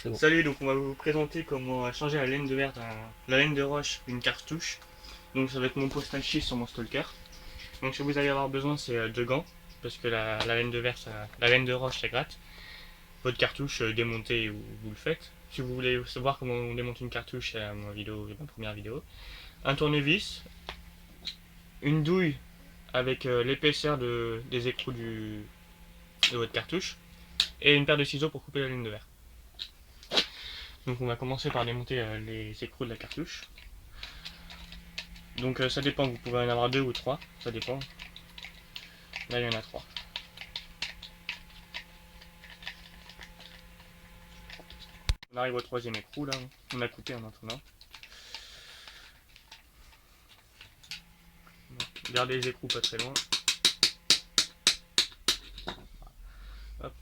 Bon. Salut, donc on va vous présenter comment changer la laine de verre, la laine de roche d'une cartouche. Donc ça va être mon post 6 sur mon stalker. Donc ce que vous allez avoir besoin c'est de gants, parce que la laine de verre, la laine de roche ça gratte. Votre cartouche démontée, vous le faites. Si vous voulez savoir comment on démonte une cartouche, c'est ma première vidéo. Un tournevis, une douille avec l'épaisseur des écrous de votre cartouche, et une paire de ciseaux pour couper la laine de verre. Donc on va commencer par démonter les écrous de la cartouche. Donc ça dépend, vous pouvez en avoir 2 ou 3, ça dépend. Là il y en a 3. On arrive au 3e écrou là, on a coupé en attendant. Donc, gardez les écrous pas très loin. Hop.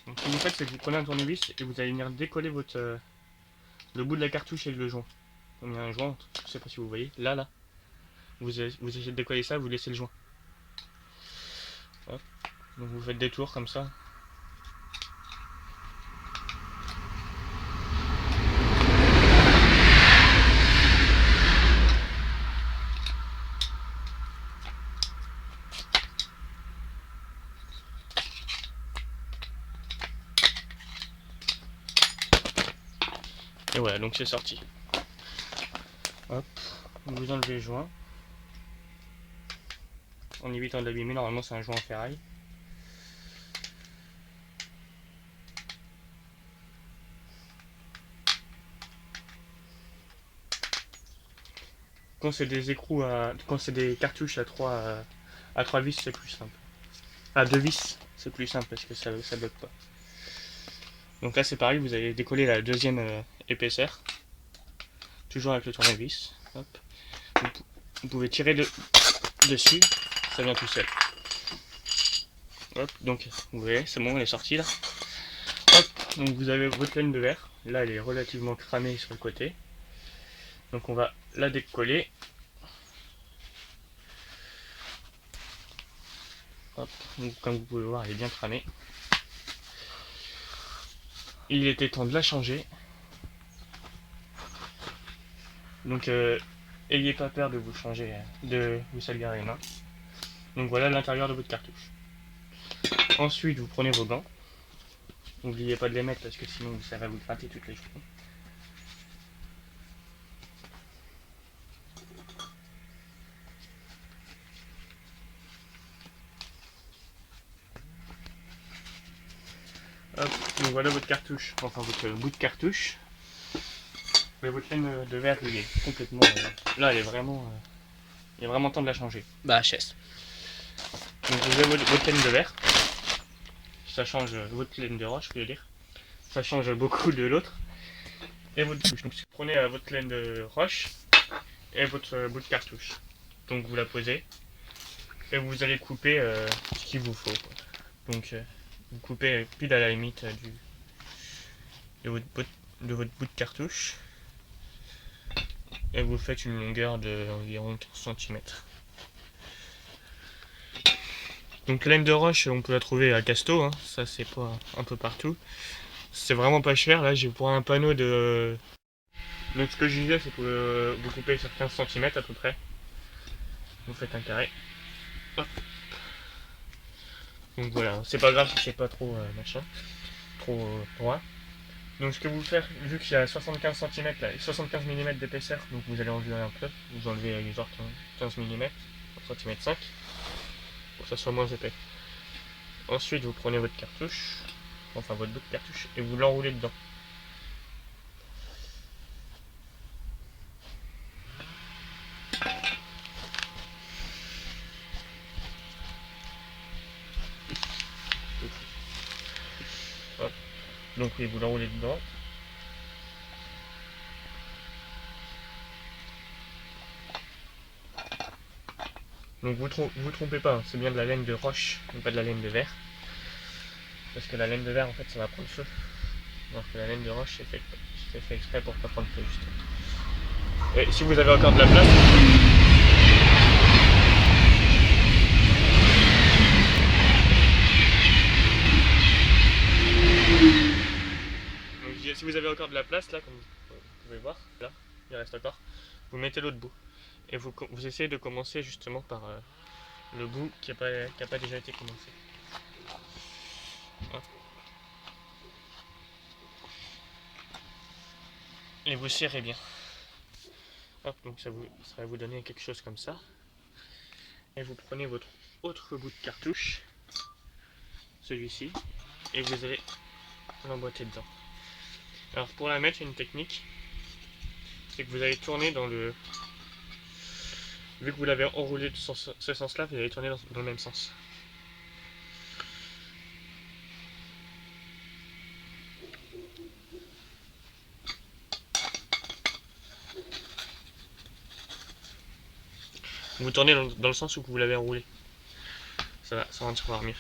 Donc ce que vous faites c'est que vous prenez un tournevis et vous allez venir décoller le bout de la cartouche et le joint. Donc il y a un joint, je sais pas si vous voyez, là. Vous essayez de décoller ça, vous laissez le joint. Hop. Donc vous faites des tours comme ça. Et voilà, donc c'est sorti. Hop, vous enlevez le joint. En évitant de l'abîmer, normalement c'est un joint en ferraille. Quand c'est des écrous quand c'est des cartouches à 3 vis, c'est plus simple. À 2 vis, c'est plus simple parce que ça bloque pas. Donc là c'est pareil, vous allez décoller la 2e épaisseur. Toujours avec le tournevis. Hop. Vous pouvez tirer dessus, ça vient tout seul. Hop, donc vous voyez, c'est bon, elle est sortie là. Hop, donc vous avez votre laine de verre. Là elle est relativement cramée sur le côté. Donc on va la décoller. Hop, donc comme vous pouvez voir, elle est bien cramée. Il était temps de la changer. Donc ayez pas peur de vous changer, de vous salir les mains. Donc voilà l'intérieur de votre cartouche. Ensuite vous prenez vos gants. N'oubliez pas de les mettre parce que sinon ça va vous gratter toutes les journées. Hop, donc voilà votre cartouche, enfin votre bout de cartouche. Mais votre laine de verre il est complètement... là elle est vraiment... il est vraiment temps de la changer. Bah, HS. Donc vous avez votre laine de verre. Ça change votre laine de roche, je veux dire. Ça change beaucoup de l'autre. Et votre cartouche. Donc vous prenez votre laine de roche et votre bout de cartouche. Donc vous la posez. Et vous allez couper ce qu'il vous faut, quoi. Donc vous coupez pile à la limite de votre bout de cartouche. Et vous faites une longueur d'environ 15 cm. Donc laine de roche, on peut la trouver à Casto, hein. Ça c'est pas un peu partout. C'est vraiment pas cher, là j'ai pour un panneau de... Donc ce que je disais c'est que vous coupez sur 15 cm à peu près. Vous faites un carré. Hop. Donc voilà, c'est pas grave si c'est pas trop machin, trop droit. Donc ce que vous faites, vu qu'il y a 75 cm, là, 75 mm d'épaisseur, donc vous allez enlever un peu, vous enlevez genre 15 mm, cm 5, pour que ça soit moins épais. Ensuite vous prenez votre cartouche, enfin votre bout de cartouche, et vous l'enroulez dedans. Hop. Donc oui, vous l'enroulez dedans. Donc vous trompez pas, hein, c'est bien de la laine de roche, et pas de la laine de verre. Parce que la laine de verre en fait ça va prendre feu. Alors que la laine de roche c'est fait exprès pour pas prendre feu juste. Et si vous avez encore de la place, si vous avez encore de la place là, comme vous pouvez voir, là, il reste encore, vous mettez l'autre bout. Et vous essayez de commencer justement par le bout qui n'a pas déjà été commencé. Hop. Et vous serrez bien. Hop, donc ça va vous donner quelque chose comme ça. Et vous prenez votre autre bout de cartouche, celui-ci, et vous allez l'emboîter dedans. Alors pour la mettre, il y a une technique, c'est que vous allez tourner dans le... Vu que vous l'avez enroulé de ce sens-là, vous allez tourner dans le même sens. Vous tournez dans le sens où vous l'avez enroulé. Ça va se voir mieux.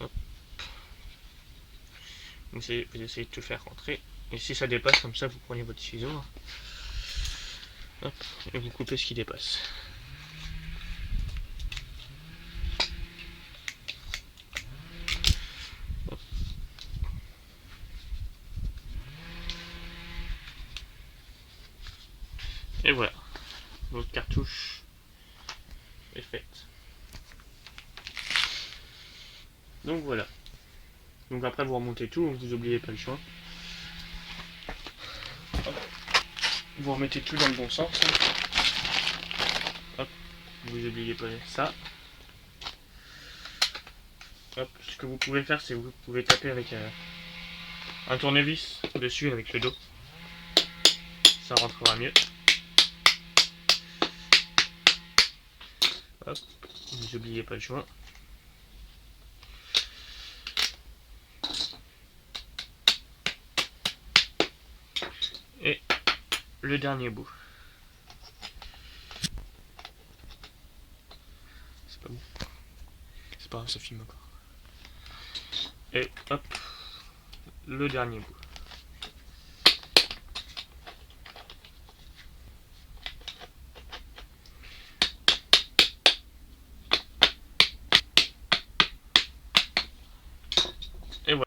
Hop. Vous essayez de tout faire rentrer. Et si ça dépasse comme ça, vous prenez votre ciseau. Hop, et vous coupez ce qui dépasse. Hop. Et voilà, votre cartouche est faite. Donc voilà. Donc après vous remontez tout, vous n'oubliez pas le joint. Vous remettez tout dans le bon sens. Hop, vous n'oubliez pas ça. Hop, ce que vous pouvez faire, c'est que vous pouvez taper avec un tournevis dessus avec le dos. Ça rentrera mieux. Hop, vous n'oubliez pas le joint. Et le dernier bout. C'est pas bon. C'est pas grave, ça filme encore. Et hop, le dernier bout. Et voilà.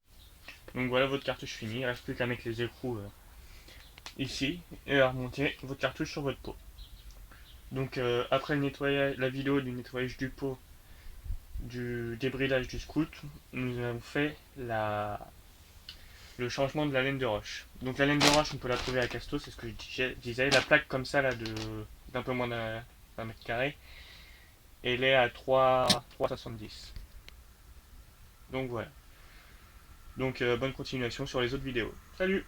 Donc voilà votre cartouche finie. Il ne reste plus qu'à mettre les écrous ici et à remonter votre cartouche sur votre pot. Donc après le nettoyage, la vidéo du nettoyage du pot, du débridage du scout, nous avons fait le changement de la laine de roche. Donc la laine de roche, on peut la trouver à Casto, c'est ce que je disais. La plaque comme ça là d'un peu moins d'un mètre carré, elle est à 3,70. Donc voilà. Donc bonne continuation sur les autres vidéos. Salut!